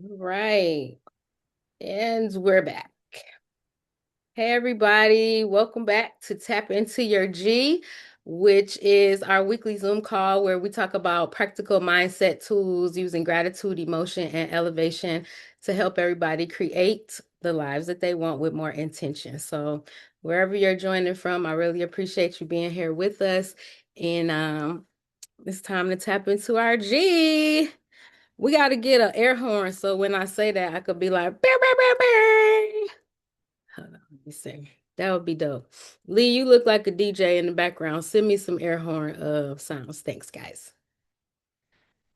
Right. And we're back. Hey, everybody. Welcome back to Tap Into Your G, which is our weekly Zoom call where we talk about practical mindset tools using gratitude, emotion, and elevation to help everybody create the lives that they want with more intention. So, wherever you're joining from, I really appreciate you being here with us. And it's time to tap into our G. We got to get an air horn so when I say that, I could be like, "Bear, bear, bear, bear." Hold on, let me see. That would be dope. Lee, you look like a DJ in the background. Send me some air horn sounds. Thanks, guys.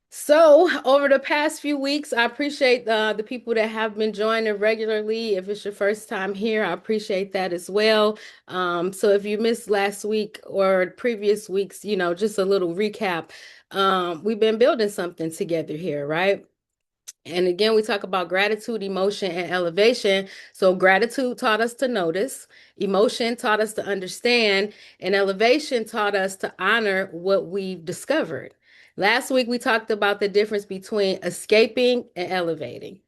So, over the past few weeks, I appreciate the people that have been joining regularly. If it's your first time here, I appreciate that as well. So if you missed last week or previous weeks, just a little recap. We've been building something together here, right? And again, we talk about gratitude, emotion, and elevation. So, gratitude taught us to notice, emotion taught us to understand, and elevation taught us to honor what we've discovered. Last week, we talked about the difference between escaping and elevating,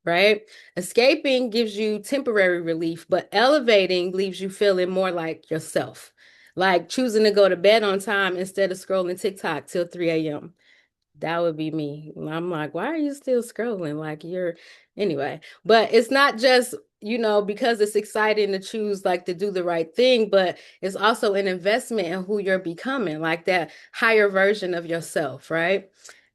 right? Escaping gives you temporary relief, but elevating leaves you feeling more like yourself, like choosing to go to bed on time instead of scrolling TikTok till 3 a.m. That would be me. I'm like, why are you still scrolling? Like you're anyway. But it's not just, because it's exciting to choose like to do the right thing, but it's also an investment in who you're becoming, like that higher version of yourself, right?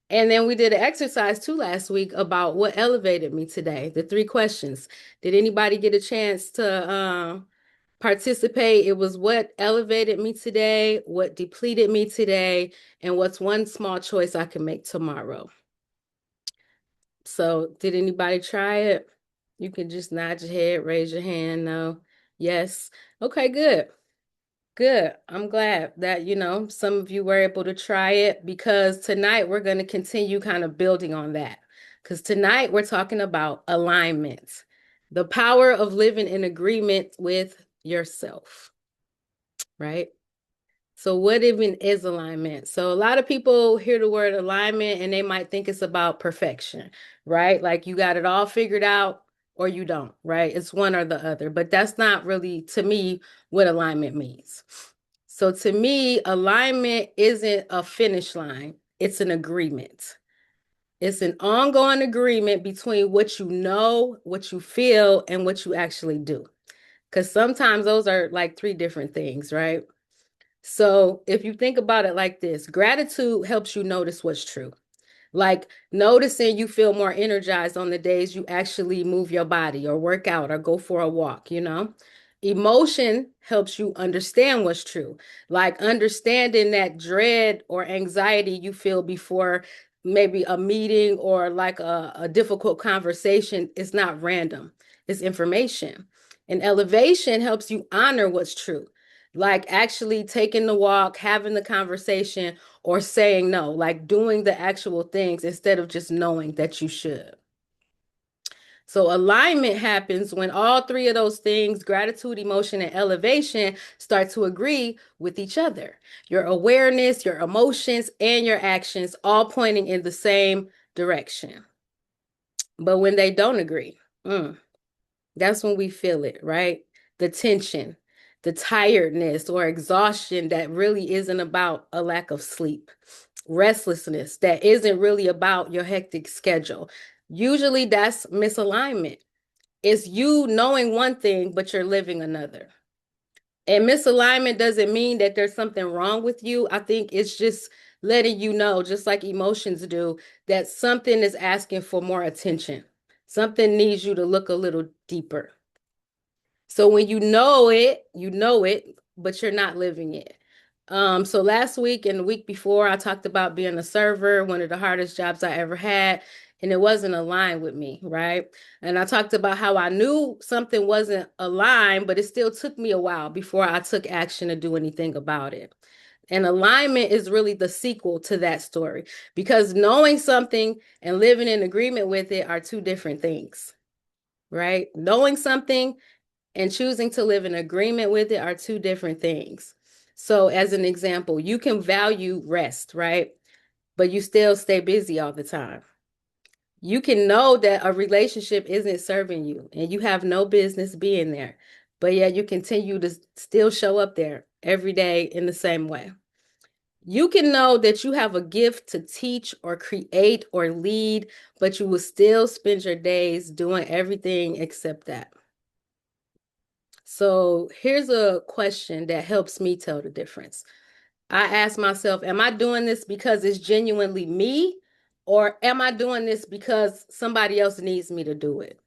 And then we did an exercise too last week about what elevated me today, the three questions. Did anybody get a chance to participate? It was what elevated me today, what depleted me today, and what's one small choice I can make tomorrow. So, did anybody try it? You can just nod your head, raise your hand. No. Yes. Okay, good. Good. I'm glad that, some of you were able to try it because tonight we're going to continue kind of building on that. Because tonight we're talking about alignment, the power of living in agreement with yourself, right? So, what even is alignment? So, a lot of people hear the word alignment and they might think it's about perfection, right? Like you got it all figured out or you don't, right? It's one or the other. But that's not really, to me, what alignment means. So, to me, alignment isn't a finish line, it's an agreement. It's an ongoing agreement between what you know, what you feel, and what you actually do. Because sometimes those are like three different things, right? So if you think about it like this, gratitude helps you notice what's true. Like noticing you feel more energized on the days you actually move your body or work out or go for a walk. Emotion helps you understand what's true. Like understanding that dread or anxiety you feel before maybe a meeting or like a difficult conversation is not random, it's information. And elevation helps you honor what's true. Like actually taking the walk, having the conversation, or saying no, like doing the actual things instead of just knowing that you should. So alignment happens when all three of those things, gratitude, emotion, and elevation, start to agree with each other. Your awareness, your emotions, and your actions all pointing in the same direction. But when they don't agree, that's when we feel it, right? The tension, the tiredness or exhaustion that really isn't about a lack of sleep, restlessness that isn't really about your hectic schedule. Usually that's misalignment. It's you knowing one thing, but you're living another. And misalignment doesn't mean that there's something wrong with you. I think it's just letting you know, just like emotions do, that something is asking for more attention. Something needs you to look a little deeper. So when you know it, but you're not living it. So last week and the week before, I talked about being a server, one of the hardest jobs I ever had, and it wasn't aligned with me, right? And I talked about how I knew something wasn't aligned, but it still took me a while before I took action to do anything about it. And alignment is really the sequel to that story because knowing something and living in agreement with it are two different things, right? Knowing something and choosing to live in agreement with it are two different things. So, as an example, you can value rest, right? But you still stay busy all the time. You can know that a relationship isn't serving you and you have no business being there, but yet you continue to still show up there every day in the same way. You can know that you have a gift to teach or create or lead, but you will still spend your days doing everything except that. So here's a question that helps me tell the difference. I ask myself, am I doing this because it's genuinely me, or am I doing this because somebody else needs me to do it?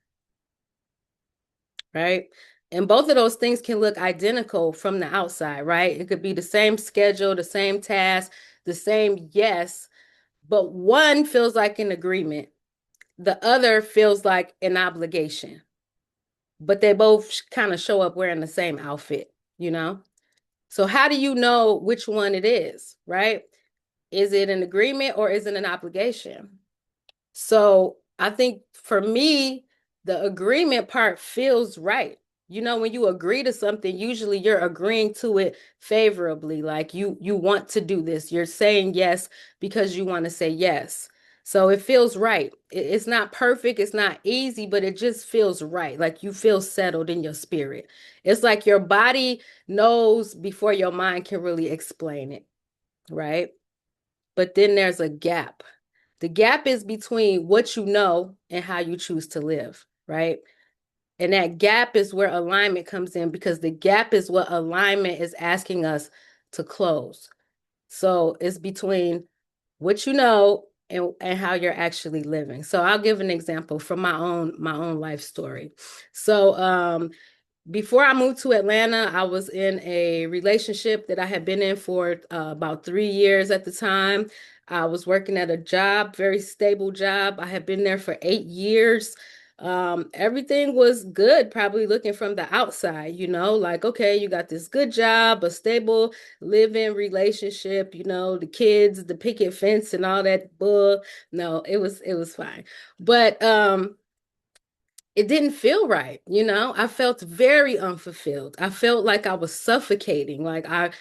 Right? And both of those things can look identical from the outside, right? It could be the same schedule, the same task, the same yes, but one feels like an agreement. The other feels like an obligation, but they both kind of show up wearing the same outfit, you know? So how do you know which one it is, right? Is it an agreement or is it an obligation? So I think for me, the agreement part feels right. You know, when you agree to something, usually you're agreeing to it favorably. Like you want to do this. You're saying yes because you want to say yes. So it feels right. It's not perfect, it's not easy, but it just feels right. Like you feel settled in your spirit. It's like your body knows before your mind can really explain it, right? But then there's a gap. The gap is between what you know and how you choose to live, right? And that gap is where alignment comes in because the gap is what alignment is asking us to close. So it's between what you know and how you're actually living. So I'll give an example from my own life story. So before I moved to Atlanta, I was in a relationship that I had been in for about 3 years at the time. I was working at a job, very stable job. I had been there for 8 years. Everything was good, probably looking from the outside, like, okay, you got this good job, a stable live-in relationship, the kids, the picket fence and all that bull. No, it was fine. But it didn't feel right, I felt very unfulfilled. I felt like I was suffocating. Like I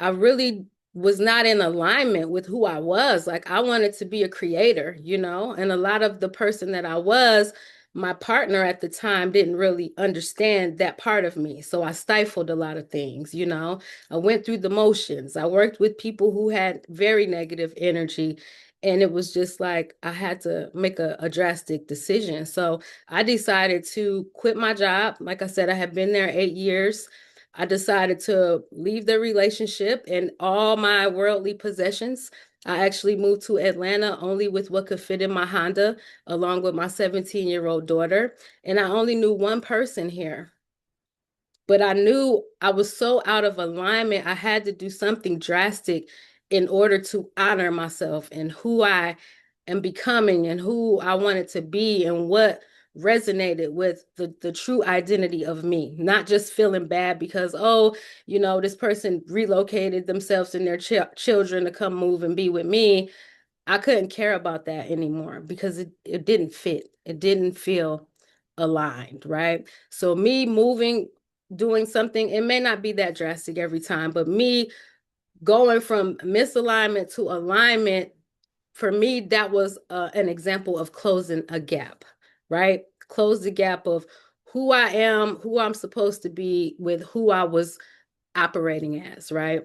really was not in alignment with who I was. Like I wanted to be a creator, and a lot of the person that I was, my partner at the time didn't really understand that part of me. So I stifled a lot of things. I went through the motions. I worked with people who had very negative energy. And it was just like I had to make a drastic decision. So I decided to quit my job. Like I said, I had been there 8 years. I decided to leave the relationship and all my worldly possessions. I actually moved to Atlanta only with what could fit in my Honda, along with my 17-year-old daughter. And I only knew one person here. But I knew I was so out of alignment, I had to do something drastic in order to honor myself and who I am becoming and who I wanted to be and what resonated with the true identity of me, not just feeling bad because, oh, this person relocated themselves and their children to come move and be with me. I couldn't care about that anymore because it didn't fit. It didn't feel aligned, right? So me moving, doing something, it may not be that drastic every time, but me going from misalignment to alignment, for me, that was an example of closing a gap, right? Close the gap of who I am, who I'm supposed to be with who I was operating as, right?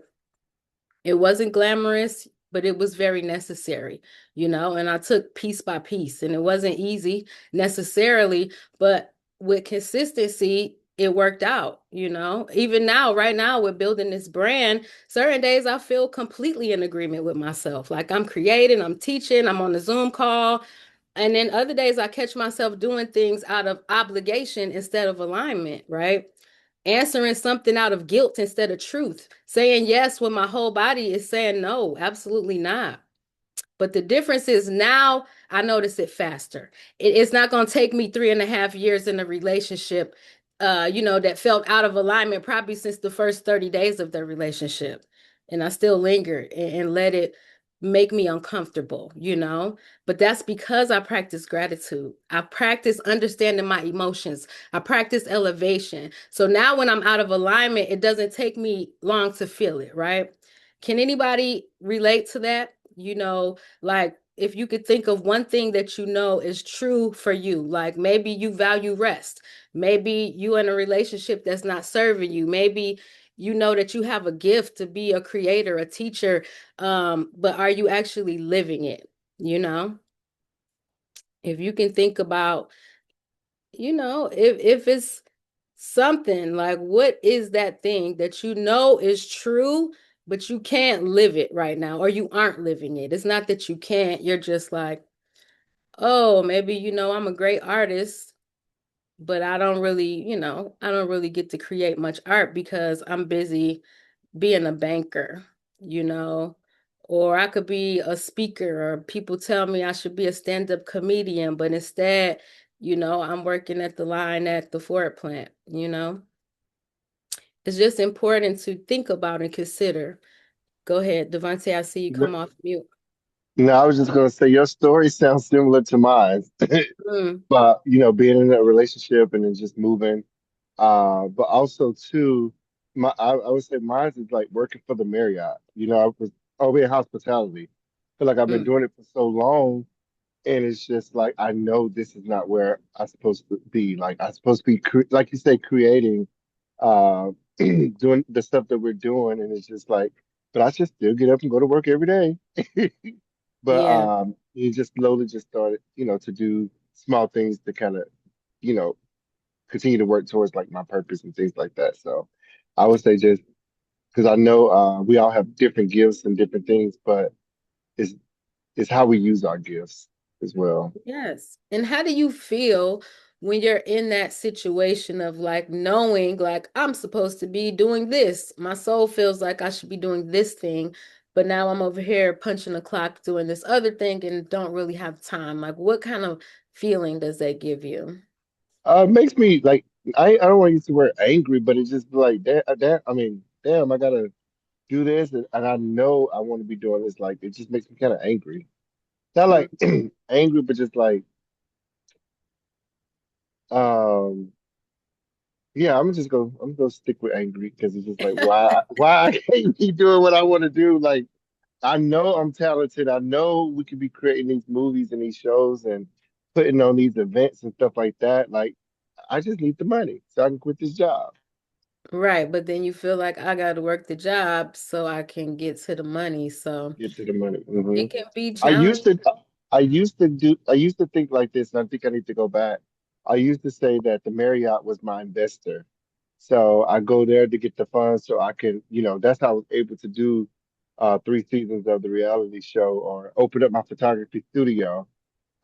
It wasn't glamorous, but it was very necessary, and I took piece by piece, and it wasn't easy necessarily, but with consistency, it worked out. Even now, right now, we're building this brand. Certain days I feel completely in agreement with myself. Like I'm creating, I'm teaching, I'm on a Zoom call. And then other days I catch myself doing things out of obligation instead of alignment, right? Answering something out of guilt instead of truth, saying yes when my whole body is saying no, absolutely not. But the difference is now I notice it faster. It's not going to take me 3.5 years in a relationship, that felt out of alignment probably since the first 30 days of the relationship. And I still lingered and let it make me uncomfortable. But that's because I practice gratitude. I practice understanding my emotions. I practice elevation. So now when I'm out of alignment, it doesn't take me long to feel it, right? Can anybody relate to that? Like if you could think of one thing that you know is true for you, like maybe you value rest, maybe you in a relationship that's not serving you, maybe you know that you have a gift to be a creator, a teacher, but are you actually living it? You know, if you can think about, if it's something like, what is that thing that you know is true, but you can't live it right now, or you aren't living it? It's not that you can't, you're just like, oh, maybe, I'm a great artist, but I don't really get to create much art because I'm busy being a banker, you know, or I could be a speaker, or people tell me I should be a stand-up comedian, but instead, I'm working at the line at the Ford plant. It's just important to think about and consider. Go ahead, Devontae, I see you come off mute. No, I was just gonna say your story sounds similar to mine, Mm, but being in a relationship and then just moving, but also too, I would say mine is like working for the Marriott. I was over in hospitality. Feel like I've been mm, doing it for so long, and it's just like I know this is not where I'm supposed to be. Like I'm supposed to be, like you say, creating, uh, doing the stuff that we're doing, and it's just like, but I just still get up and go to work every day. But yeah. you just slowly just started, to do small things to kind of, you know, continue to work towards like my purpose and things like that. So I would say just because I know we all have different gifts and different things, but it's it's how we use our gifts as well. Yes. And how do you feel when you're in that situation of like knowing, like, I'm supposed to be doing this? My soul feels like I should be doing this thing, but now I'm over here punching the clock doing this other thing and don't really have time. Like, what kind of feeling does that give you? It makes me like I don't want to use the word angry, but it's just like that. I mean, damn, I gotta do this, and I know I want to be doing this. Like it just makes me kind of angry. Not Mm. like angry, but just like um. Yeah, I'm gonna stick with angry because it's just like why I can't be doing what I want to do. Like I know I'm talented. I know we could be creating these movies and these shows and putting on these events and stuff like that. Like I just need the money so I can quit this job, Right, but then you feel like I got to work the job so I can get to the money. So get to the money. it can be I used challenging. to I used to think like this, and I think I need to go back. I used to say that the Marriott was my investor. So I go there to get the funds so I can, that's how I was able to do 3 seasons of the reality show or open up my photography studio.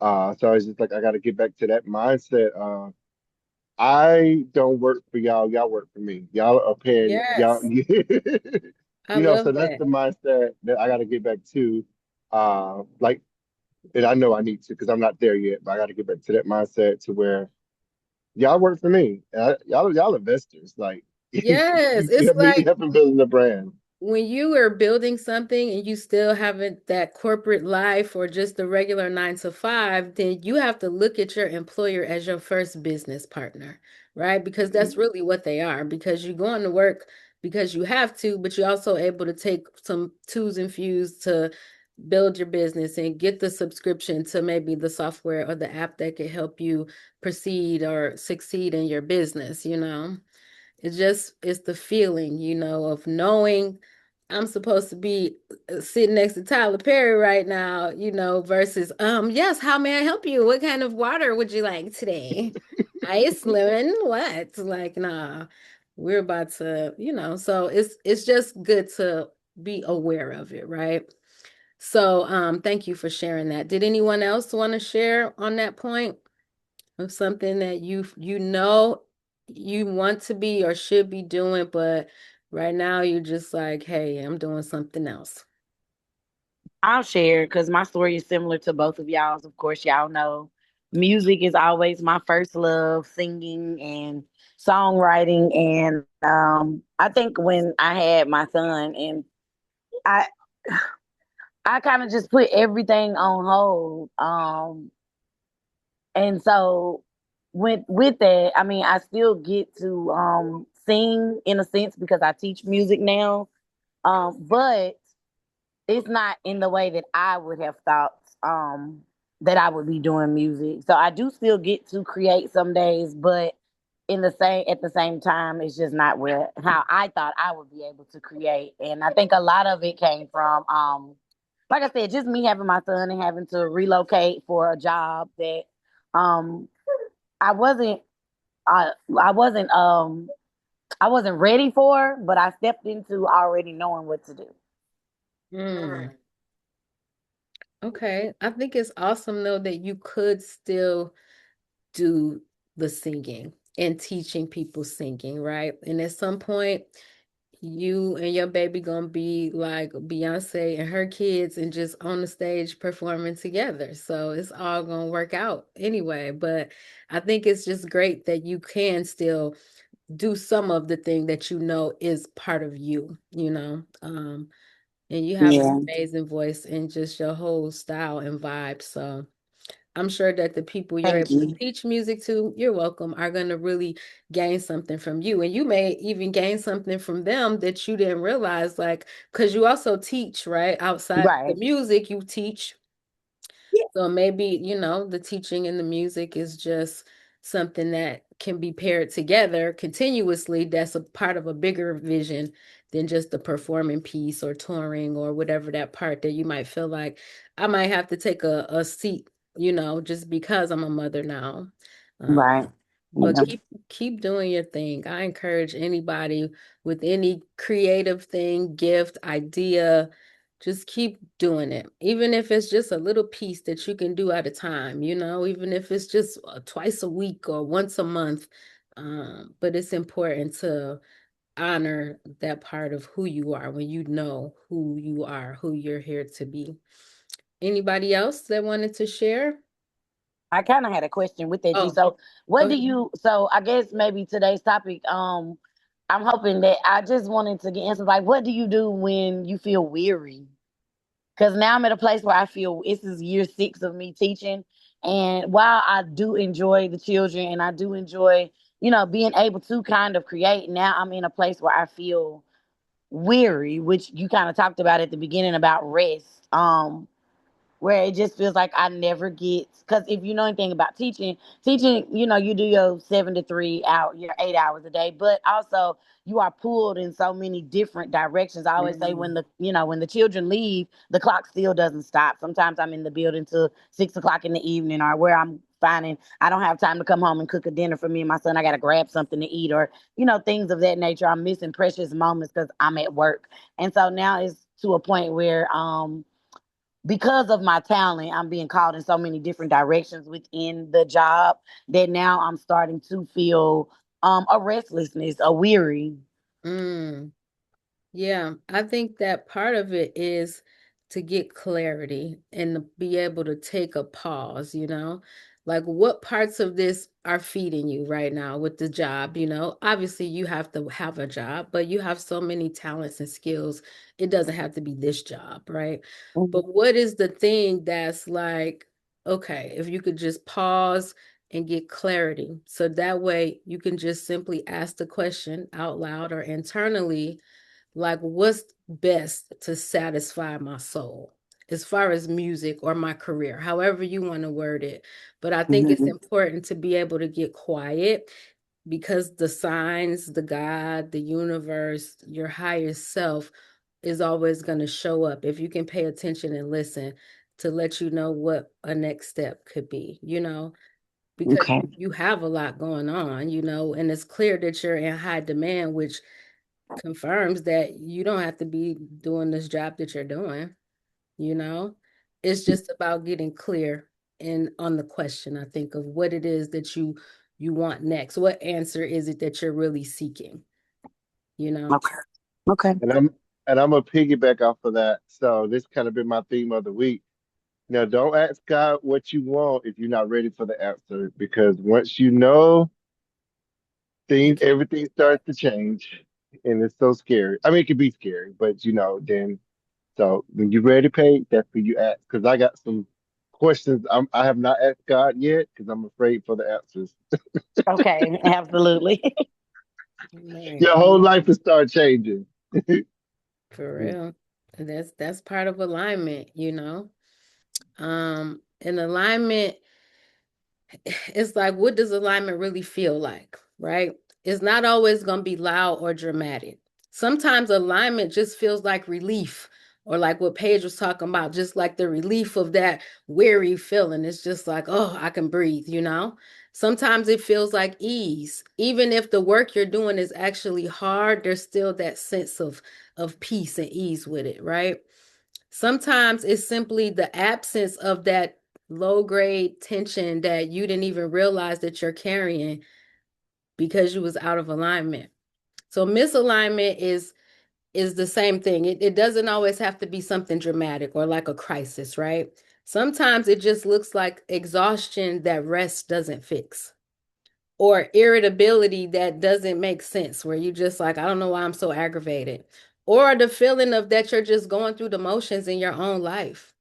So I was just like, I got to get back to that mindset. I don't work for y'all, y'all work for me. Y'all are paying y'all. Yes, I So love that's that. the mindset that I got to get back to. Like and I know I need to because I'm not there yet, but I got to get back to that mindset to where y'all work for me. Y'all investors. Like Yes, you it's help me like helping building the brand. when you are building something and you still haven't that corporate life or just the regular 9 to 5, then you have to look at your employer as your first business partner, right? Because that's Mhm. really what they are, because you're going to work because you have to, but you're also able to take some twos and fews to build your business and get the subscription to maybe the software or the app that can help you proceed or succeed in your business. It's the feeling, of knowing I'm supposed to be sitting next to Tyler Perry right now, versus, yes, how may I help you? What kind of water would you like today? Ice, lemon, what? Like, nah, we're about to, so it's just good to be aware of it, right? So, thank you for sharing that. Did anyone else want to share on that point of something that you want to be or should be doing, but right now you're just like, hey, I'm doing something else. I'll share because my story is similar to both of y'all's. Of course, y'all know music is always my first love, singing and songwriting. And I think when I had my son, and I, I kind of just put everything on hold. And so with that, I mean, I still get to sing in a sense because I teach music now. But it's not in the way that I would have thought that I would be doing music. So I do still get to create some days, but in the same at the same time, it's just not where how I thought I would be able to create. And I think a lot of it came from like I said, just me having my son and having to relocate for a job that um I wasn't I I wasn't I wasn't ready for, but I stepped into already knowing what to do. Mm, okay. I think it's awesome though that you could still do the singing and teaching people singing, right? And at some point, you and your baby gonna be like Beyonce and her kids and just on the stage performing together. So it's all gonna work out anyway. But I think it's just great that you can still do some of the thing that you know is part of you, you know. And you have an Yeah. amazing voice and just your whole style and vibe. So I'm sure that the people you're Thank able to you. teach music to, you're welcome, are going to really gain something from you. And you may even gain something from them that you didn't realize, like, because you also teach, right? Outside of the Right. music, you teach. Yeah. So maybe, the teaching and the music is just something that can be paired together continuously. That's a part of a bigger vision than just the performing piece or touring or whatever that part that you might feel like I might have to take a seat, just because I'm a mother now. Um, Right. but Yeah. keep doing your thing. I encourage anybody with any creative thing, gift, idea, just keep doing it. Even if it's just a little piece that you can do at a time, even if it's just twice a week or once a month. But it's important to honor that part of who you are when you know who you are, who you're here to be. Anybody else that wanted to share? I kind of had a question with that, G. Oh, So, go what do ahead. you? So, I guess maybe today's topic. I'm hoping that I just wanted to get answers like, what do you do when you feel weary? Because now I'm at a place where I feel this is year 6 of me teaching, and while I do enjoy the children and I do enjoy, being able to kind of create, now I'm in a place where I feel weary, which you kind of talked about at the beginning about rest. Where it just feels like I never get, because if you know anything about teaching, you do your 7 to 3 hour, your 8 hours a day, but also you are pulled in so many different directions. I always say Mm, when the children leave, the clock still doesn't stop. Sometimes I'm in the building till 6 o'clock in the evening, or where I'm finding I don't have time to come home and cook a dinner for me and my son. I got to grab something to eat, or things of that nature. I'm missing precious moments because I'm at work, and so now it's to a point where because of my talent, I'm being called in so many different directions within the job that now I'm starting to feel a restlessness, a weary. mm. Yeah, I think that part of it is to get clarity and to be able to take a pause, Like what parts of this are feeding you right now with the job, Obviously you have to have a job, but you have so many talents and skills. It doesn't have to be this job, right? Mhm. But what is the thing that's like, okay, if you could just pause and get clarity. So that way you can just simply ask the question out loud or internally like what's best to satisfy my soul as far as music or my career, however you want to word it. But I think it's Mhm. important to be able to get quiet because the signs, the God, the universe, your higher self is always going to show up if you can pay attention and listen to let you know what a next step could be, because Okay. you have a lot going on, and it's clear that you're in high demand, which confirms that you don't have to be doing this job that you're doing, you know? It's just about getting clear and on the question, I think, of what it is that you want next. What answer is it that you're really seeking, you know? Okay. Okay. And I'm a piggyback off of that. So this kind of been my theme of the week. Now, don't ask God what you want if you're not ready for the answer, because once you know, You things can, everything starts to change, and it's so scary. I mean, it can be scary, but then so when you're ready to pay, that's when you ask. Because I got some questions I have not asked God yet because I'm afraid for the answers. Okay. Absolutely. right, Your whole life will start changing. for real. That's part of alignment, In alignment, it's like, what does alignment really feel like, right? It's not always going to be loud or dramatic. Sometimes alignment just feels like relief, or like what Paige was talking about, just like the relief of that weary feeling. It's just like, oh, I can breathe, you know? Sometimes it feels like ease. Even if the work you're doing is actually hard, there's still that sense of peace and ease with it, right? Sometimes it's simply the absence of that low grade tension that you didn't even realize that you're carrying because you was out of alignment. So misalignment is the same thing. It doesn't always have to be something dramatic or like a crisis, right? Sometimes it just looks like exhaustion that rest doesn't fix, or irritability that doesn't make sense, where you just like, I don't know why I'm so aggravated, or the feeling of that you're just going through the motions in your own life.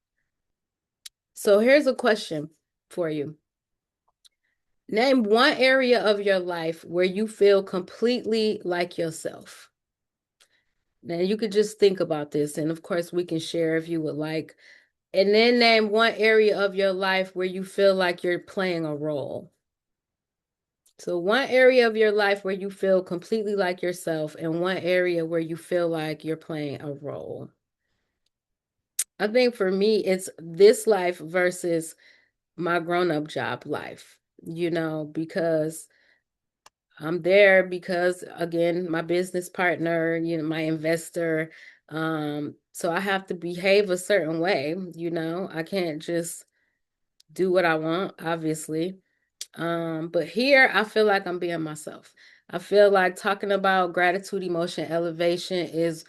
So here's a question for you. Name one area of your life where you feel completely like yourself. Now you could just think about this, and of course we can share if you would like. And then name one area of your life where you feel like you're playing a role. So one area of your life where you feel completely like yourself, and one area where you feel like you're playing a role. I think for me, it's this life versus my grown-up job life, because I'm there because, again, my business partner, my investor. So I have to behave a certain way, I can't just do what I want, obviously. But here I feel like I'm being myself. I feel like talking about gratitude, emotion, elevation is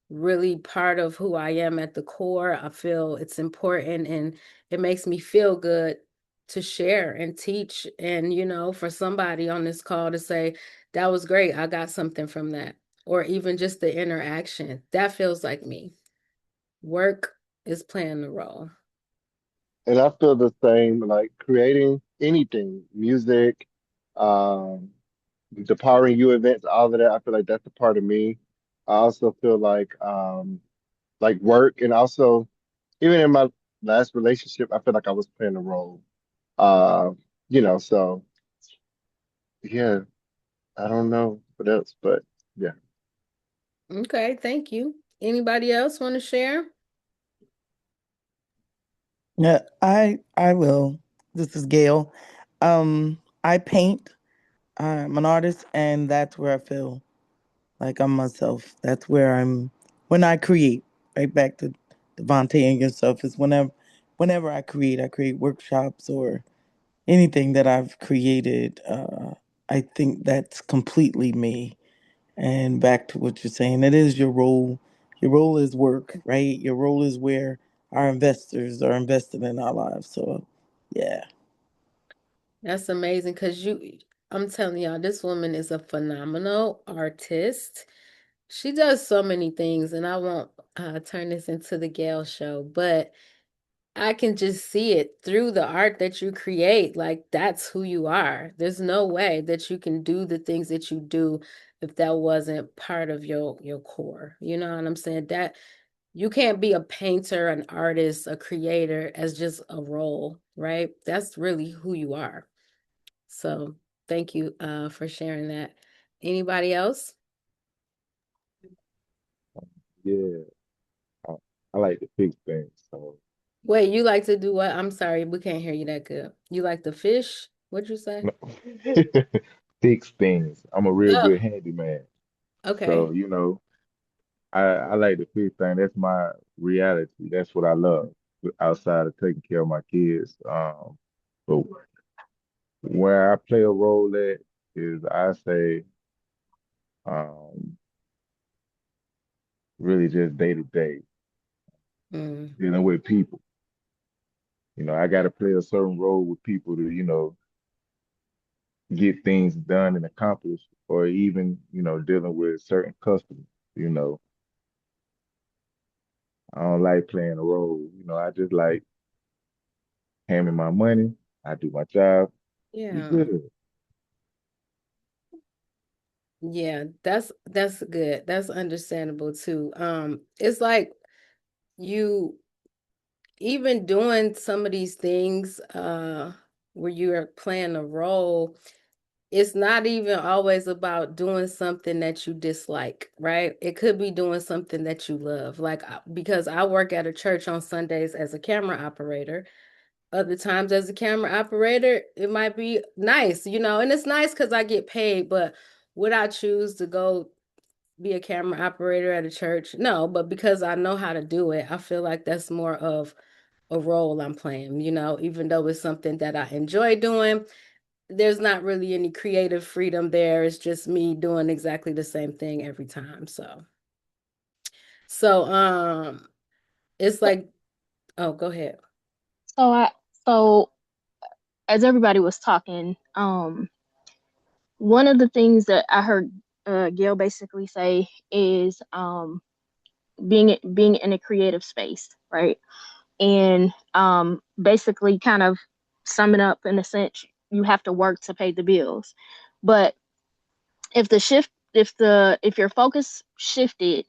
really part of who I am at the core. I feel it's important, and it makes me feel good to share and teach. And, for somebody on this call to say, that was great, I got something from that. Or even just the interaction. That feels like me. Work is playing the role. And I feel the same, like creating anything, music, um, the Powering You events, all of that. I feel like that's a part of me. I also feel like work, and also even in my last relationship, I feel like I was playing a role. Uh, so yeah, I don't know what else, but yeah. Okay, thank you. Anybody else want to share? Yeah, I will. This is Gail. I paint. I'm an artist, and that's where I feel like I'm myself. That's where I'm when I create. Right back to Devontae and yourself is whenever I create workshops or anything that I've created. I think that's completely me. And back to what you're saying, it is your role. Your role is work, right? Your role is where our investors are invested in our lives. So, yeah. That's amazing because I'm telling y'all, this woman is a phenomenal artist. She does so many things, and I won't turn this into the Gail show, but I can just see it through the art that you create. Like, that's who you are. There's no way that you can do the things that you do if that wasn't part of your core. You know what I'm saying? That you can't be a painter, an artist, a creator as just a role, right? That's really who you are. So thank you for sharing that. Anybody else? Yeah, I, I like to fix things. So Wait, you like to do what? I'm sorry, we can't hear you that good. You like to fish? What'd you say? no, fix things. I'm a real Oh, good handyman. okay. So, I like to fix things. That's my reality. That's what I love outside of taking care of my kids. But where I play a role at is I say, um, really just day to day, Mm, dealing with people. I got to play a certain role with people to, get things done and accomplished, or even, dealing with certain customers. You know, I don't like playing a role. I just like handing my money. I do my job. We yeah. good. Yeah, that's good. That's understandable too. It's like you even doing some of these things where you're playing a role, it's not even always about doing something that you dislike, right? It could be doing something that you love. Like because I work at a church on Sundays as a camera operator. Other times as a camera operator, it might be nice, and it's nice because I get paid, but would I choose to go be a camera operator at a church? No, but because I know how to do it, I feel like that's more of a role I'm playing, even though it's something that I enjoy doing, there's not really any creative freedom there. It's just me doing exactly the same thing every time. So it's So, like, oh, go ahead. so I so as everybody was talking, one of the things that I heard Gail basically say is being in a creative space, right? And basically kind of sum it up in a sense, you have to work to pay the bills. But if your focus shifted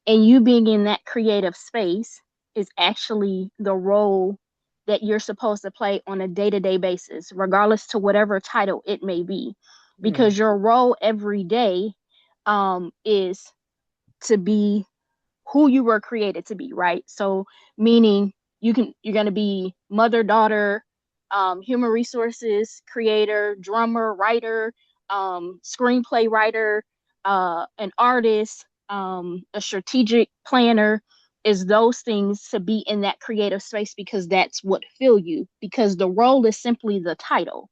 and you being in that creative space is actually the role that you're supposed to play on a day-to-day basis, regardless to whatever title it may be, Mm, because your role every day is to be who you were created to be, right? So meaning you're going to be mother, daughter, human resources creator, drummer, writer, screenplay writer, an artist, a strategic planner, is those things to be in that creative space because that's what fill you, because the role is simply the title.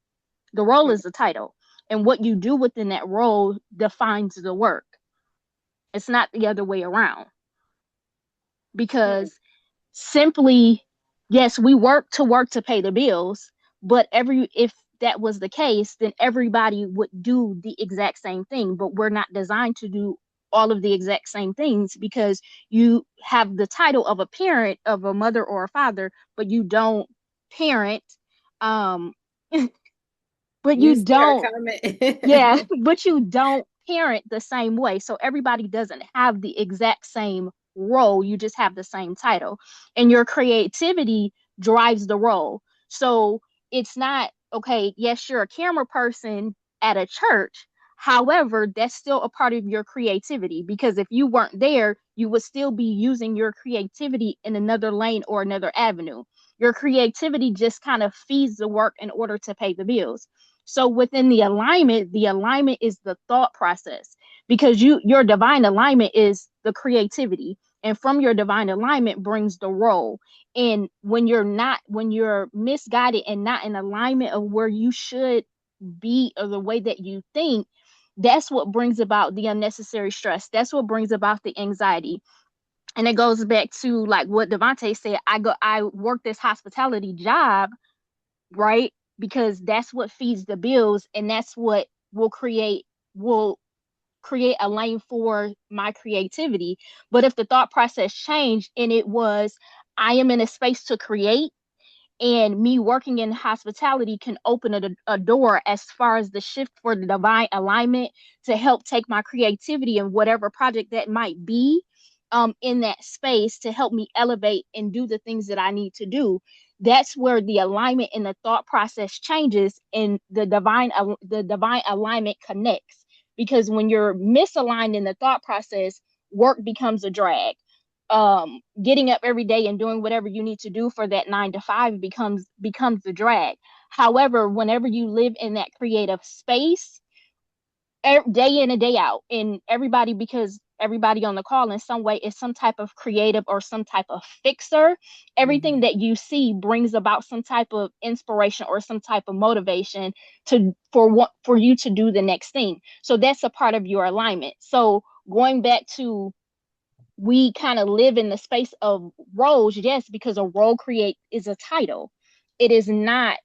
The role is the title, and what you do within that role defines the work. It's not the other way around, mm, because simply, yes, we work to pay the bills, but every if that was the case, then everybody would do the exact same thing, but we're not designed to do all of the exact same things, because you have the title of a parent, of a mother or a father, but you don't parent, um but you you see our don't. Yeah, comment. but you don't parent the same way. So everybody doesn't have the exact same role. You just have the same title. And your creativity drives the role. So it's not, okay, yes, you're a camera person at a church. However, that's still a part of your creativity, because if you weren't there, you would still be using your creativity in another lane or another avenue. Your creativity just kind of feeds the work in order to pay the bills. So within the alignment is the thought process, because your divine alignment is the creativity, and from your divine alignment brings the role. And when you're misguided and not in alignment of where you should be or the way that you think, that's what brings about the unnecessary stress. That's what brings about the anxiety. And it goes back to like what Devontae said. I work this hospitality job, right? Because that's what feeds the bills, and that's what will create a lane for my creativity. But if the thought process changed and it was, I am in a space to create, and me working in hospitality can open a door as far as the shift for the divine alignment to help take my creativity and whatever project that might be, in that space, to help me elevate and do the things that I need to do. That's where the alignment and the thought process changes, and the divine alignment connects. Because when you're misaligned in the thought process, work becomes a drag. Getting up every day and doing whatever you need to do for that 9 to 5 becomes the drag. However, whenever you live in that creative space, day in and day out, and everybody, because everybody on the call in some way is some type of creative or some type of fixer, everything Mhm. that you see brings about some type of inspiration or some type of motivation to for you to do the next thing. So that's a part of your alignment. So going back to, we kind of live in the space of roles, yes, because a role create is a title. It is not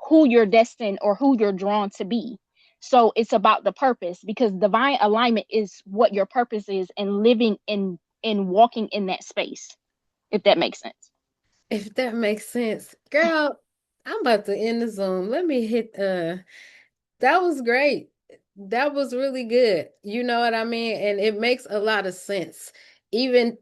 who you're destined or who you're drawn to be. So it's about the purpose, because divine alignment is what your purpose is, and living in walking in that space, if that makes sense. If that makes sense. Girl, I'm about to end the Zoom. Let me hit that was great. That was really good. You know what I mean? And it makes a lot of sense. Even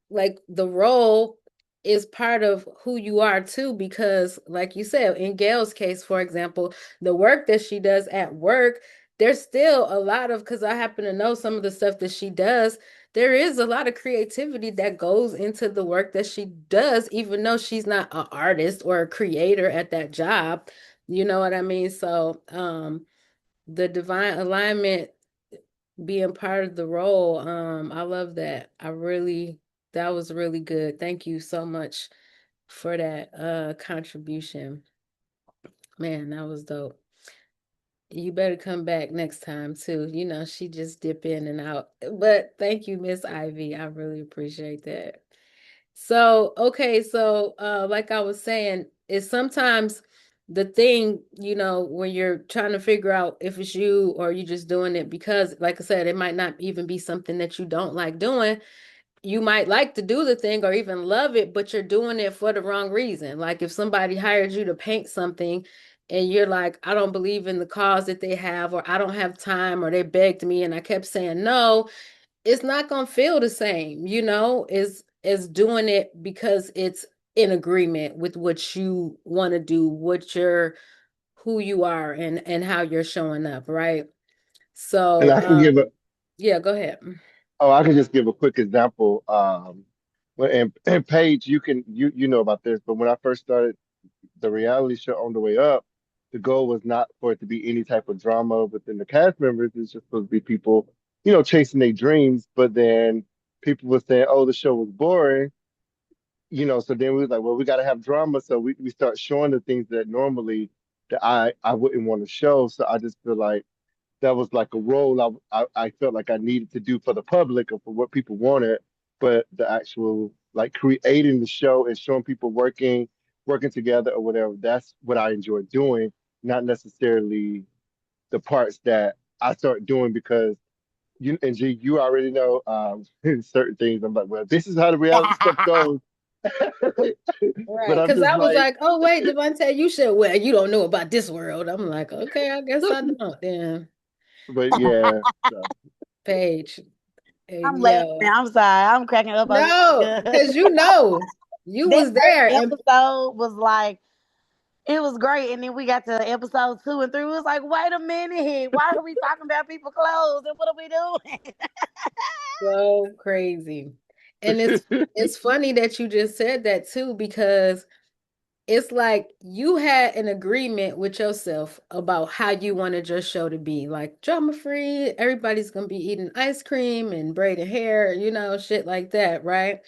like the role. is part of who you are too, because like you said, in Gail's case, for example, the work that she does at work, there's still a lot of, because I happen to know some of the stuff that she does, there is a lot of creativity that goes into the work that she does, even though she's not an artist or a creator at that job. You know what I mean? So, the divine alignment being part of the role, I love that. That was really good. Thank you so much for that contribution. Man, that was dope. You better come back next time too. You know, she just dip in and out. But thank you, Miss Ivy. I really appreciate that. So, okay, so like I was saying, is sometimes the thing, you know, when you're trying to figure out if it's you or you just doing it because, like I said, it might not even be something that you don't like doing. You might like to do the thing or even love it, but you're doing it for the wrong reason. Like if somebody hired you to paint something and you're like, I don't believe in the cause that they have, or I don't have time, or they begged me and I kept saying no, it's not gonna feel the same, you know, is doing it because it's in agreement with what you want to do, what you're who you are and how you're showing up, right? And So I can give a yeah, go ahead. oh, I can just give a quick example. And Paige, you know about this, but when I first started the reality show On the Way Up, the goal was not for it to be any type of drama within the cast members. It's just supposed to be people, chasing their dreams. But then people were saying, "Oh, the show was boring." So then we was like, "Well, we got to have drama." So we start showing the things that normally that I wouldn't want to show. So I just feel like that was like a role I felt like I needed to do for the public or for what people wanted, but the actual like creating the show and showing people working together or whatever, that's what I enjoy doing, not necessarily the parts that I start doing because you and G, you already know certain things. I'm like, well, this is how the reality stuff goes. But Right, I'm because just I was like, like, oh wait, Devontae, you should, well, you don't know about this world. I'm like, okay, I guess I don't then. but yeah. So. Paige. I'm And laughing. yo, I'm sorry. I'm cracking up over no, here because because you that was first there and episode was like, it was great. And then we got to episode 2 and 3. It was like, wait a minute. Why are we talking about people's clothes? And what are we doing? so crazy. And it's funny that you just said that too, because it's like you had an agreement with yourself about how you wanted your show to be, like drama free. Everybody's gonna be eating ice cream and braiding hair, you know, shit like that, right?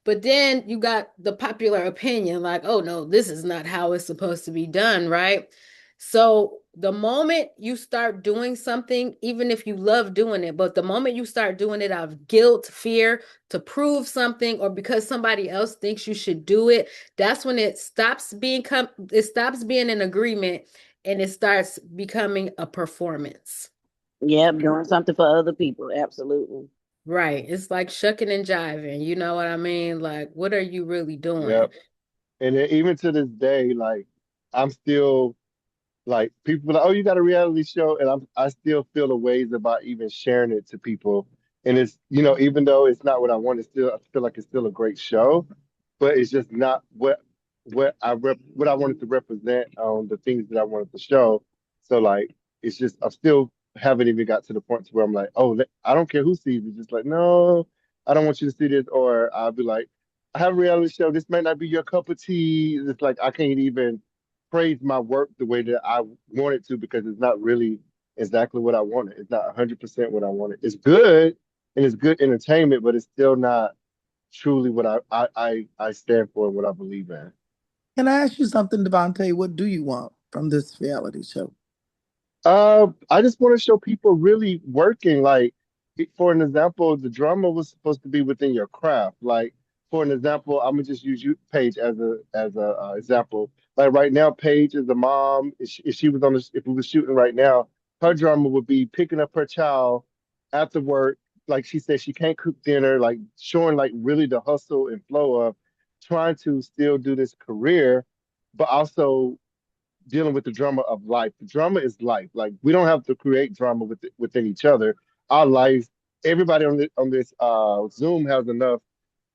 But then you got the popular opinion, like, oh no, this is not how it's supposed to be done, right? So the moment you start doing something, even if you love doing it, but the moment you start doing it out of guilt, fear, to prove something, or because somebody else thinks you should do it, that's when it stops being an agreement and it starts becoming a performance. Yep, doing something for other people. Absolutely. Right. It's like shucking and jiving. You know what I mean? Like, what are you really doing? Yep. And then even to this day, like I'm still like people are like, oh, you got a reality show, and I still feel the ways about even sharing it to people. And it's even though it's not what I want, it's still I feel like it's still a great show, but it's just not what I wanted to represent on the things that I wanted to show. So like it's just I still haven't even got to the point to where I'm like, oh, I don't care who sees it. Just like no, I don't want you to see this, or I'll be like, I have a reality show. This might not be your cup of tea. It's like I can't even praise my work the way that I wanted to because it's not really exactly what I wanted. It's not 100% what I wanted. It's good and it's good entertainment, but it's still not truly what I stand for and what I believe in. Can I ask you something, Devontae? What do you want from this reality show? I just want to show people really working. Like, for an example, the drama was supposed to be within your craft. Like, for an example, I'm gonna just use you, Paige, as a example. Like right now, Paige is a mom. If she was if we were shooting right now, her drama would be picking up her child after work. Like she said, she can't cook dinner. Like showing like really the hustle and flow of trying to still do this career, but also dealing with the drama of life. The drama is life. Like we don't have to create drama within each other. Our life, everybody on this Zoom has enough.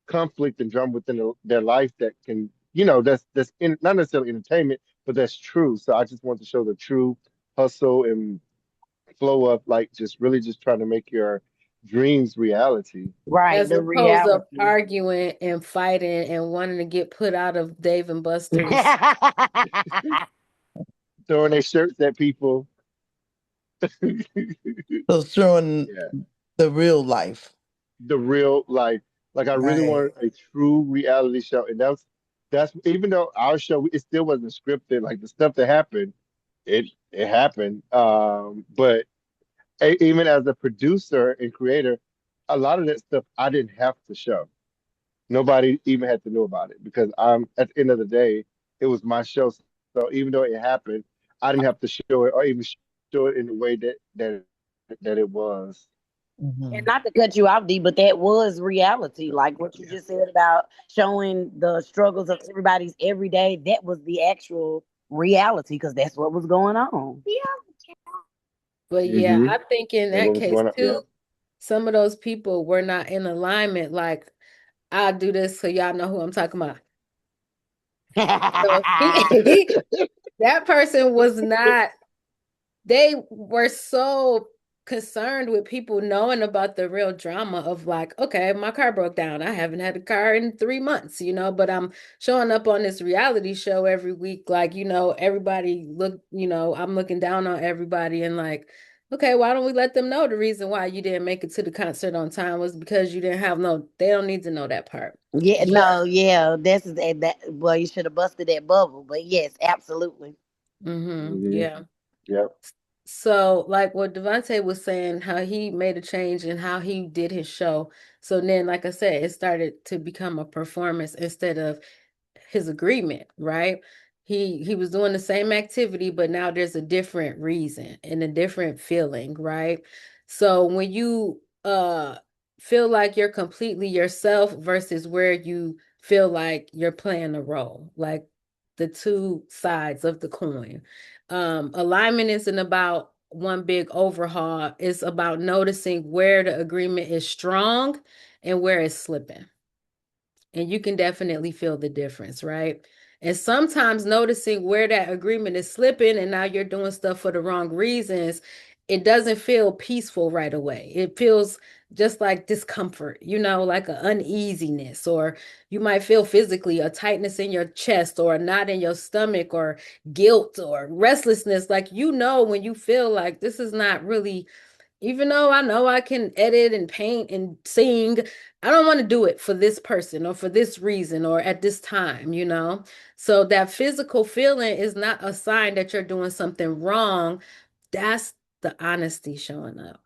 conflict and drama within their life that can, not necessarily entertainment, but that's true. So I just want to show the true hustle and flow of like just really just trying to make your dreams reality. Right, As the opposed to reality. arguing and fighting and wanting to get put out of Dave and Buster's. Throwing their shirts at people. So showing Yeah, the real life. the real life. Like I really Right. wanted a true reality show, and that's even though our show it still wasn't scripted. Like the stuff that happened, it happened. But even as a producer and creator, a lot of that stuff I didn't have to show. Nobody even had to know about it because at the end of the day, it was my show. So even though it happened, I didn't have to show it or even show it in the way that it was. And Hmm. not to cut you off, D, but that was reality. Like what you Yeah. just said about showing the struggles of everybody's everyday, that was the actual reality because that's what was going on. But yeah, Mm-hmm. I think in And what that was case going on? Yeah. too, some of those people were not in alignment. Like, I'll do this so y'all know who I'm talking about. So that person was not, they were so concerned with people knowing about the real drama of like, okay, my car broke down. I haven't had a car in 3 months, but I'm showing up on this reality show every week. Like, everybody I'm looking down on everybody and like, okay, why don't we let them know the reason why you didn't make it to the concert on time was because you didn't have no, they don't need to know that part. Yeah, But no, yeah, that. Well, you should have busted that bubble, but yes, absolutely. Mm-hmm. yeah. Yep. So, like what Devontae was saying, how he made a change and how he did his show. So then, like I said, it started to become a performance instead of his agreement, right? He was doing the same activity, but now there's a different reason and a different feeling, right? So when you feel like you're completely yourself versus where you feel like you're playing a role, like the two sides of the coin. Alignment isn't about one big overhaul, it's about noticing where the agreement is strong and where it's slipping. And you can definitely feel the difference, right? And sometimes noticing where that agreement is slipping and now you're doing stuff for the wrong reasons, it doesn't feel peaceful right away. It feels just like discomfort, like an uneasiness, or you might feel physically a tightness in your chest or a knot in your stomach or guilt or restlessness. Like, when you feel like this is not really, even though I know I can edit and paint and sing, I don't want to do it for this person or for this reason or at this time. So that physical feeling is not a sign that you're doing something wrong. That's the honesty showing up.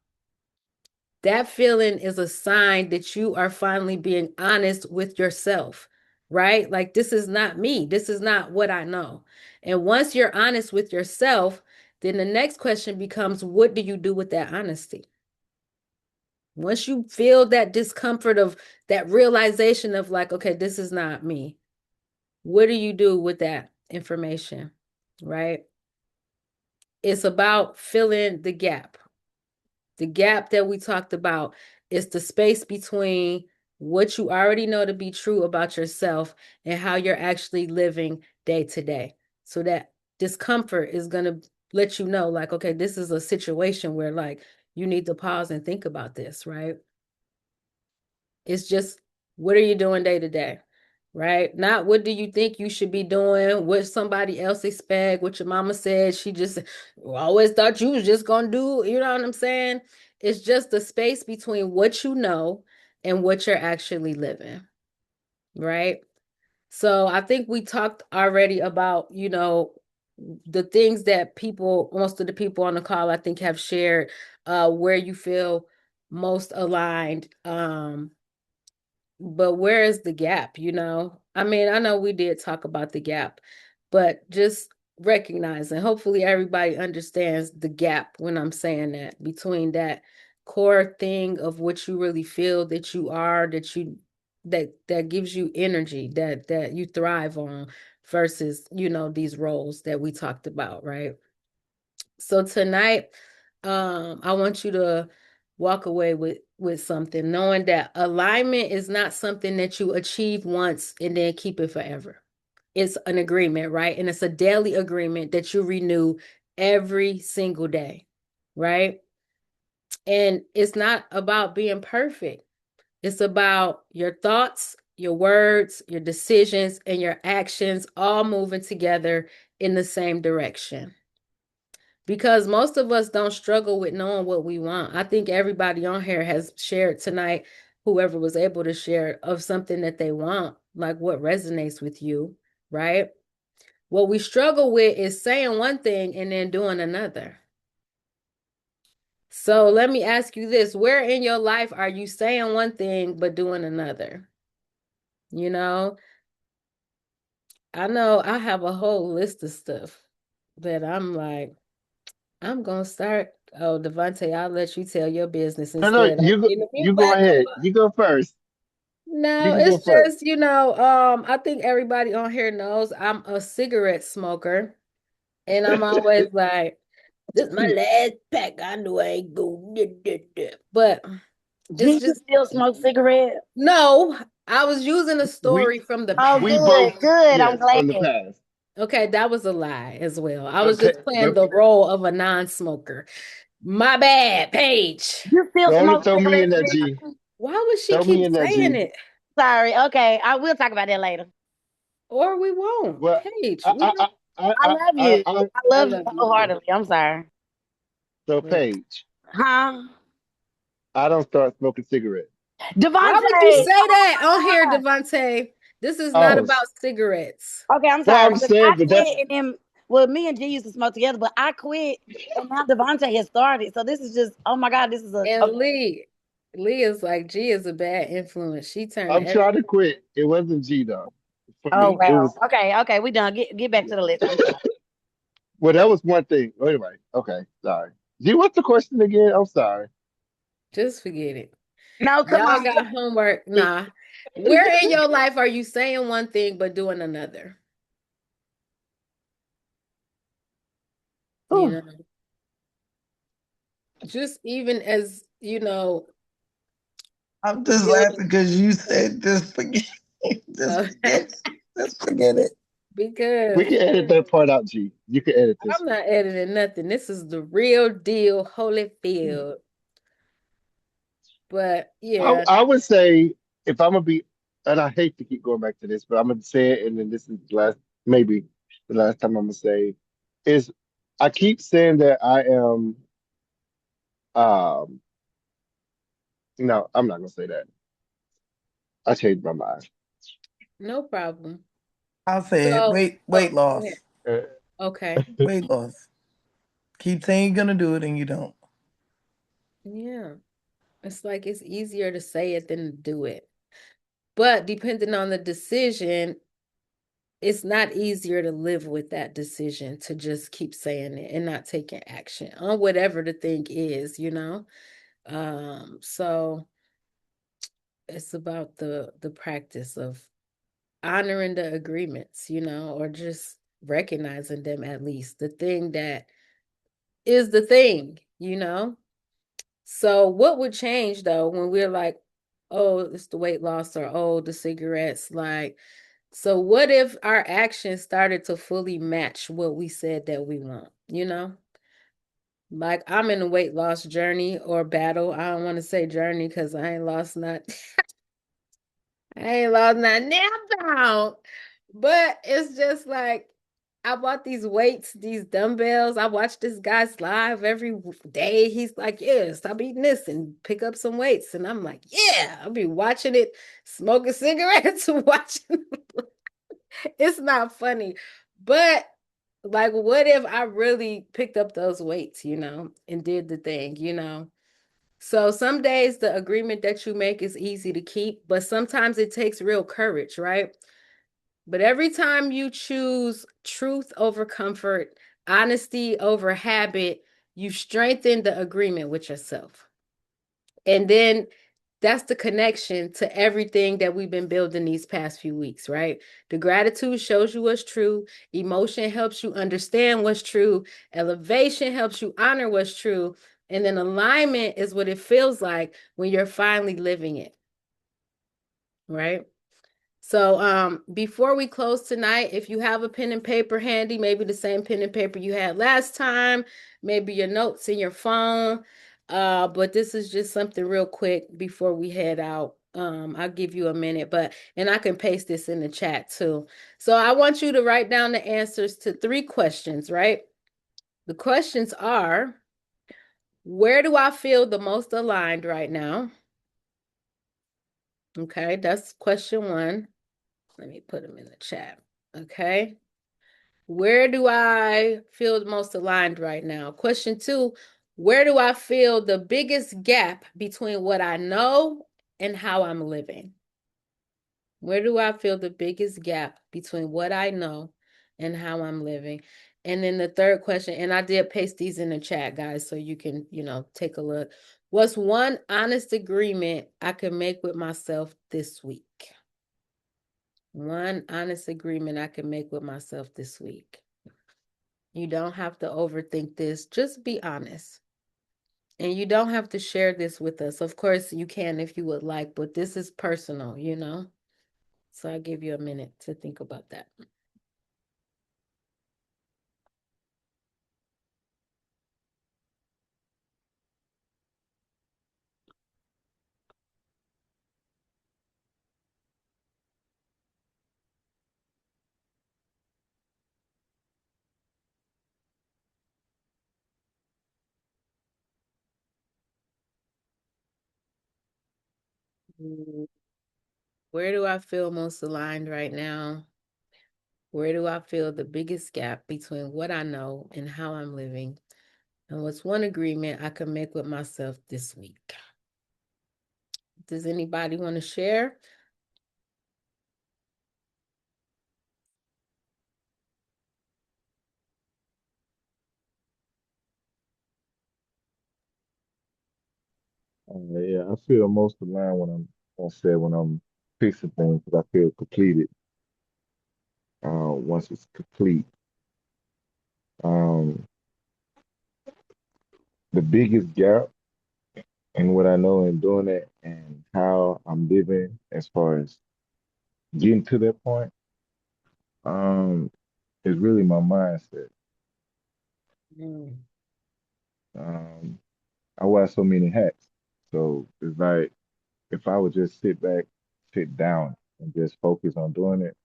That feeling is a sign that you are finally being honest with yourself, right? Like, this is not me. This is not what I know. And once you're honest with yourself, then the next question becomes, what do you do with that honesty? Once you feel that discomfort of that realization of like, okay, this is not me, what do you do with that information? Right? It's about filling the gap. The gap that we talked about is the space between what you already know to be true about yourself and how you're actually living day to day. So that discomfort is going to let you know, like, okay, this is a situation where, like, you need to pause and think about this, right? It's just, what are you doing day to day? Right? Not what do you think you should be doing, what somebody else expect, what your mama said. She just always thought you was just gonna do, you know what I'm saying? It's just the space between what you know and what you're actually living, right? So I think we talked already about, the things that most of the people on the call, I think, have shared, where you feel most aligned. But where is the gap? I mean, I know we did talk about the gap, but just recognizing, hopefully everybody understands the gap when I'm saying that, between that core thing of what you really feel that you are, that gives you energy, that you thrive on, versus, these roles that we talked about, right? So tonight, I want you to walk away with with something, knowing that alignment is not something that you achieve once and then keep it forever. It's an agreement, right? And it's a daily agreement that you renew every single day, right? And it's not about being perfect. It's about your thoughts, your words, your decisions, and your actions all moving together in the same direction. Because most of us don't struggle with knowing what we want. I think everybody on here has shared tonight, whoever was able to share, of something that they want, like what resonates with you, right? What we struggle with is saying one thing and then doing another. So let me ask you this: where in your life are you saying one thing but doing another? You know, I know I have a whole list of stuff that I'm like, I'm gonna start. Oh, Devontae, I'll let you tell your business No, no, instead. I'm getting the you mute go back ahead. on. You go first. You No, can go it's first. just, I think everybody on here knows I'm a cigarette smoker. And I'm always like, this is my last pack. I know I ain't go. But Do it's you just still smoke cigarettes? no. I was using a we story from the Oh, we past. both, good, good. I'm yes, glad. from the past. Okay, that was a lie as well. I was Okay, just playing but the role of a non-smoker. My bad, Paige. You still go on and smoke throw me in cigarettes, that G. Brittany? Why would she Throw keep me in that saying G. it? Sorry. Okay, I will talk about that later. Or we won't. Well, Paige, I we I don't. I love you. I I love you love you too. wholeheartedly. I'm sorry. so But Paige, Huh? I don't start smoking cigarettes. why would you Devontae! say Oh that on here, my God. Devontae? This is not Oh, about cigarettes. Okay, I'm well, sorry. I'm Because I saying, but that's quit and then, well, me and G used to smoke together, but I quit and now Devontae has started. So this is just, oh my God, this is a, And okay. Lee is like, G is a bad influence. She turned I'm trying to everything. quit. It wasn't G though. For Oh, me, it wow. was Okay, okay, we done. Get back to the list. I'm sorry. well, that was one thing. Anyway, okay, sorry. G, what's the question again? I'm sorry. Just forget it. No, come Y'all on. got homework. Nah. Where in your life are you saying one thing but doing another? You Ooh. know, just even as, I'm just building, laughing because you said just forget it. Just uh, forget it. Just forget it. We because can edit that part out, G. You can edit this I'm one. not editing nothing. This is the real deal, Holyfield. But yeah, I would say if I'm gonna be, and I hate to keep going back to this, but I'm gonna say it, and then this is the last, maybe the last time I'm gonna say is I keep saying that I am. Um, no, I'm not gonna say that. I changed my mind. no problem. I'll say it. So, Weight go ahead. loss. Uh, Okay. Weight loss. Keep saying you're gonna do it and you don't. Yeah. It's like it's easier to say it than to do it. But depending on the decision, it's not easier to live with that decision to just keep saying it and not taking action on whatever the thing is. So it's about the practice of honoring the agreements, or just recognizing them, at least the thing that is the thing. So what would change though when we're like, oh, it's the weight loss, or oh, the cigarettes, like, so what if our actions started to fully match what we said that we want? Like I'm in a weight loss journey or battle. I don't want to say journey because I ain't lost not damn pound. But it's just like I bought these weights, these dumbbells. I watch this guy's live every day. He's like, yeah, stop eating this and pick up some weights. And I'm like, yeah, I'll be watching it, smoking cigarettes, watching. It's not funny. But like, what if I really picked up those weights, and did the thing? So some days the agreement that you make is easy to keep, but sometimes it takes real courage, right? But every time you choose truth over comfort, honesty over habit, you strengthen the agreement with yourself. And then that's the connection to everything that we've been building these past few weeks, right? The gratitude shows you what's true. Emotion helps you understand what's true. Elevation helps you honor what's true. And then alignment is what it feels like when you're finally living it, right? So before we close tonight, if you have a pen and paper handy, maybe the same pen and paper you had last time, maybe your notes in your phone, but this is just something real quick before we head out. I'll give you a minute, and I can paste this in the chat too. So I want you to write down the answers to 3 questions, right? The questions are, where do I feel the most aligned right now? Okay, that's question 1. Let me put them in the chat. Okay. Where do I feel the most aligned right now? Question 2, where do I feel the biggest gap between what I know and how I'm living? Where do I feel the biggest gap between what I know and how I'm living? And then the third question, and I did paste these in the chat, guys, so you can, take a look. What's one honest agreement I can make with myself this week? One honest agreement I can make with myself this week. You don't have to overthink this. Just be honest. And you don't have to share this with us. Of course, you can if you would like, but this is personal. So I'll give you a minute to think about that. Where do I feel most aligned right now? Where do I feel the biggest gap between what I know and how I'm living? And what's one agreement I can make with myself this week? Does anybody want to share? Yeah, I feel most aligned when I'm fixing things because I feel completed. Once it's complete, um, the biggest gap in what I know in doing it and how I'm living as far as getting to that point, um, is really my mindset. Mm. Um, I wear so many hats, so it's like if I would just sit back, sit down, and just focus on doing it,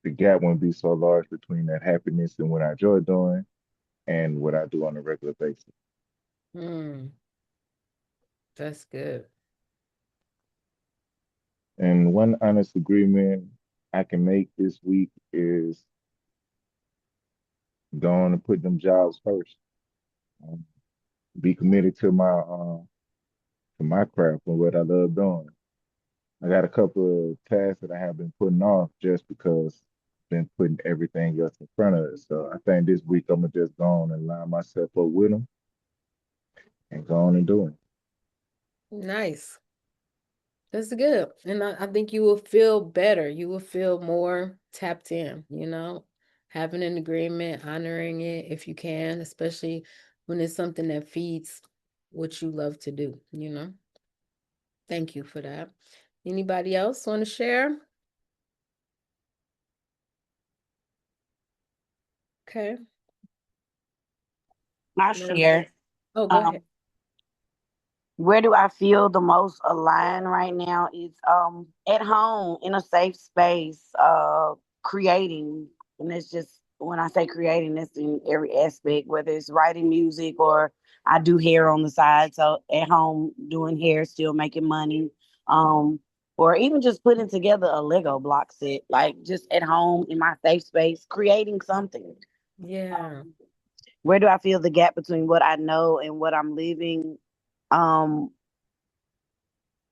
the gap wouldn't be so large between that happiness and what I enjoy doing and what I do on a regular basis. Mm. That's good. And one honest agreement I can make this week is going and put them jobs first. Um, be committed to my craft and what I love doing. I got a couple of tasks that I have been putting off just because I've been putting everything else in front of it. So I think this week I'm gonna just go on and line myself up with them and go on and do it. Nice. That's good. And I think you will feel better. You will feel more tapped in, having an agreement, honoring it if you can, especially when it's something that feeds what you love to do. Thank you for that. Anybody else want to share? Okay. I No. share. Oh, go ahead. Um, where do I feel the most aligned right now is at home in a safe space, creating. And it's just when I say creating, it's in every aspect, whether it's writing music or I do hair on the side. So at home doing hair, still making money. Um, or even just putting together a Lego block set, like just at home in my safe space, creating something. Yeah. Um, where do I feel the gap between what I know and what I'm living? Um,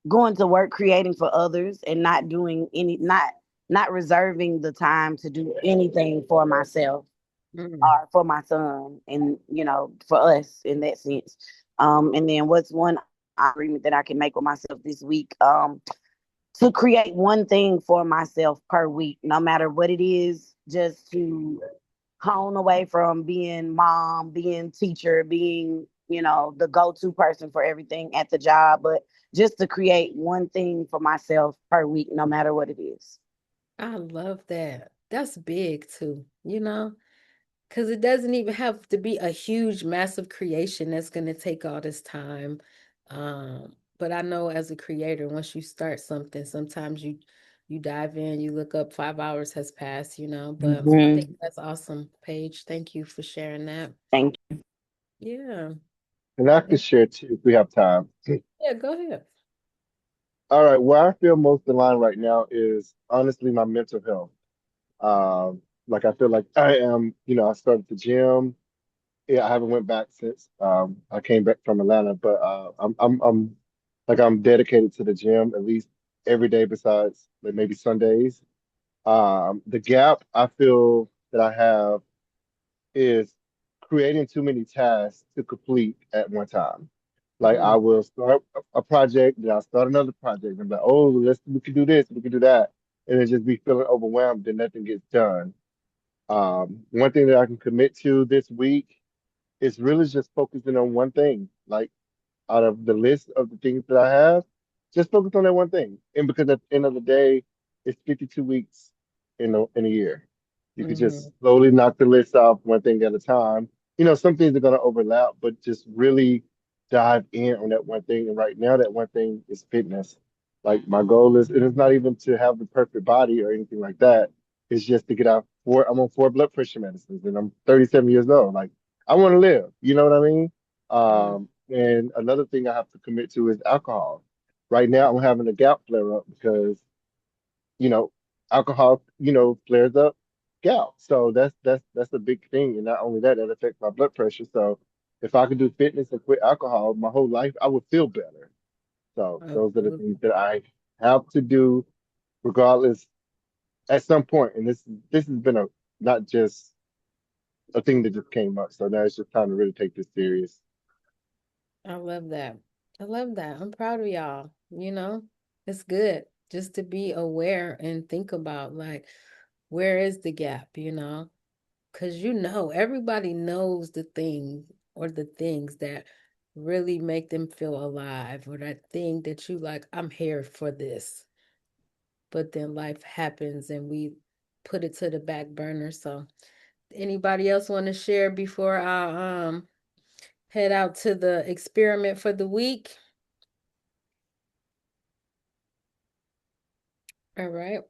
going to work creating for others and not doing any not reserving the time to do anything for myself Mm. or for my son and for us in that sense. And then what's one agreement that I can make with myself this week, to create one thing for myself per week, no matter what it is, just to hone away from being mom, being teacher, being the go-to person for everything at the job, but just to create one thing for myself per week, no matter what it is. I love that. That's big too, because it doesn't even have to be a huge, massive creation that's going to take all this time. But I know as a creator, once you start something, sometimes you dive in, you look up, 5 hours has passed. But I think Hmm. that's awesome, Paige. Thank you for sharing that. Thank Yeah. And I could Thank- share too if we have time. Yeah, go ahead. All right, where I feel most aligned right now is honestly my mental health. Like I feel like I am, I started the gym. Yeah, I haven't went back since I came back from Atlanta, but I'm like I'm dedicated to the gym at least every day besides like maybe Sundays. The gap I feel that I have is creating too many tasks to complete at one time. Like I Mm, will start a project, then I'll start another project. I'm like, oh, we could do this, we could do that, and then just be feeling overwhelmed, and nothing gets done. One thing that I can commit to this week is really just focusing on one thing. Like out of the list of the things that I have, just focus on that one thing. And because at the end of the day, it's 52 weeks in a year. You could mhm. just slowly knock the list off one thing at a time. Some things are going to overlap, but just really dive in on that one thing. And right now, that one thing is fitness. Like my goal is, and it's not even to have the perfect body or anything like that. It's just to get out I'm on 4 blood pressure medicines and I'm 37 years old. Like I want to live. You know what I mean? Mm. And another thing I have to commit to is alcohol. Right now, I'm having a gout flare up because, you know, alcohol, flares up gout. So that's a big thing. And not only that, that affects my blood pressure. So if I could do fitness and quit alcohol my whole life, I would feel better. So those are the Absolutely. things that I have to do regardless at some point. And this has been a not just a thing that just came up. So now it's just time to really take this serious. I love that. I love that. I'm proud of y'all. It's good just to be aware and think about like, where is the gap? Because everybody knows the thing or the things that really make them feel alive, or that thing that you like, I'm here for this. But then life happens and we put it to the back burner. So, anybody else want to share before I head out to the experiment for the week? All right.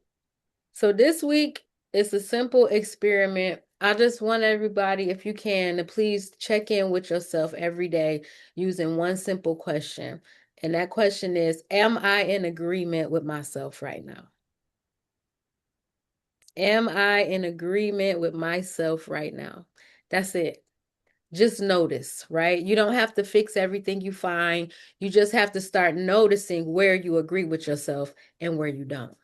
So this week it's a simple experiment. I just want everybody, if you can, to please check in with yourself every day using one simple question. And that question is, am I in agreement with myself right now? Am I in agreement with myself right now? That's it. Just notice, right? You don't have to fix everything you find. You just have to start noticing where you agree with yourself and where you don't.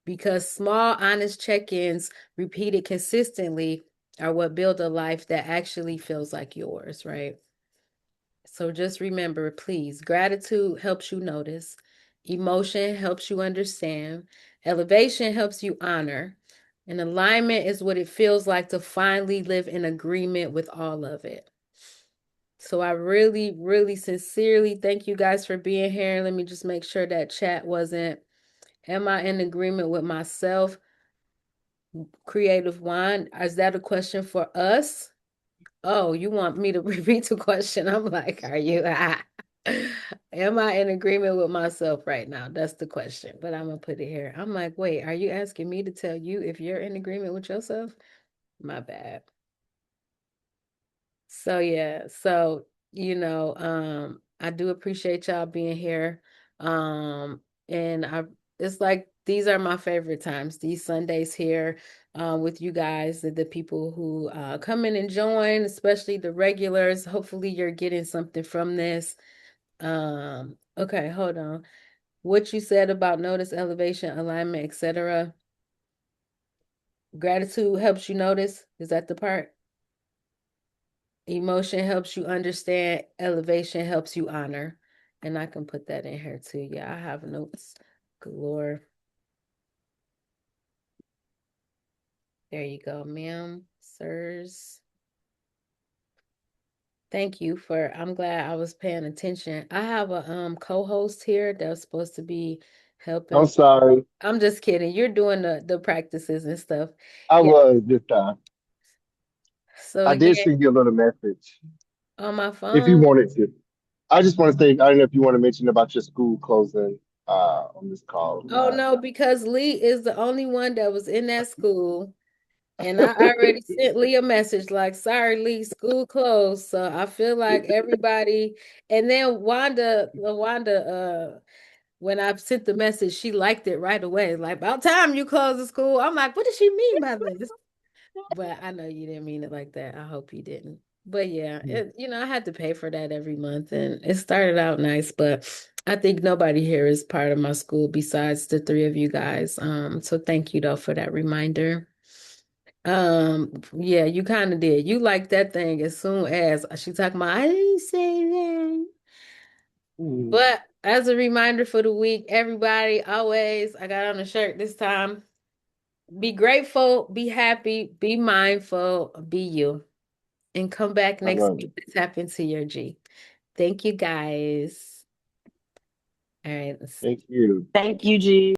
Because small, honest check ins repeated consistently are what build a life that actually feels like yours, right? So just remember, please, gratitude helps you notice, emotion helps you understand, elevation helps you honor, and alignment is what it feels like to finally live in agreement with all of it. So I really, really sincerely thank you guys for being here. Let me just make sure that chat wasn't, am I in agreement with myself? Creative Wine, is that a question for us? Oh, you want me to repeat the question? I'm like, are you? Am I in agreement with myself right now? That's the question. But I'm gonna put it here. I'm like, wait, are you asking me to tell you if you're in agreement with yourself? My bad. So yeah, I do appreciate y'all being here. And it's like these are my favorite times, these Sundays here, with you guys, the people who come in and join, especially the regulars. Hopefully you're getting something from this. Okay, hold on. What you said about notice, elevation, alignment, etc. Gratitude helps you notice. Is that the part? Emotion helps you understand, elevation helps you honor. And I can put that in here too. Yeah, I have notes galore. There you go, ma'am, sirs. Thank you for, I'm glad I was paying attention. I have a co-host here that's supposed to be I'm helping. sorry. I'm just kidding. You're doing the practices and stuff. I Yeah. was this time. So I did again, send you a little message on my if you phone. wanted to. I just want to say, I don't know if you want to mention about your school closing on this call or Oh not. no, because Lee is the only one that was in that school. And I already sent Lee a message like, sorry, Lee, school closed. So I feel like everybody, and then Wanda, when I sent the message, she liked it right away. Like, about time you close the school. I'm like, what does she mean by this? But I know you didn't mean it like that. I hope you didn't. But yeah, I had to pay for that every month and it started out nice, but I think nobody here is part of my school besides the three of you guys. So thank you though for that reminder. Yeah, you kind of did. You liked that thing as soon as she talking about, I didn't say that. Mm, But as a reminder for the week, everybody, always, I got on a shirt this time. Be grateful, be happy, be mindful, be you. And come back I next love week it. to tap into your G. Thank you guys. All right. Thank you. Thank you, G.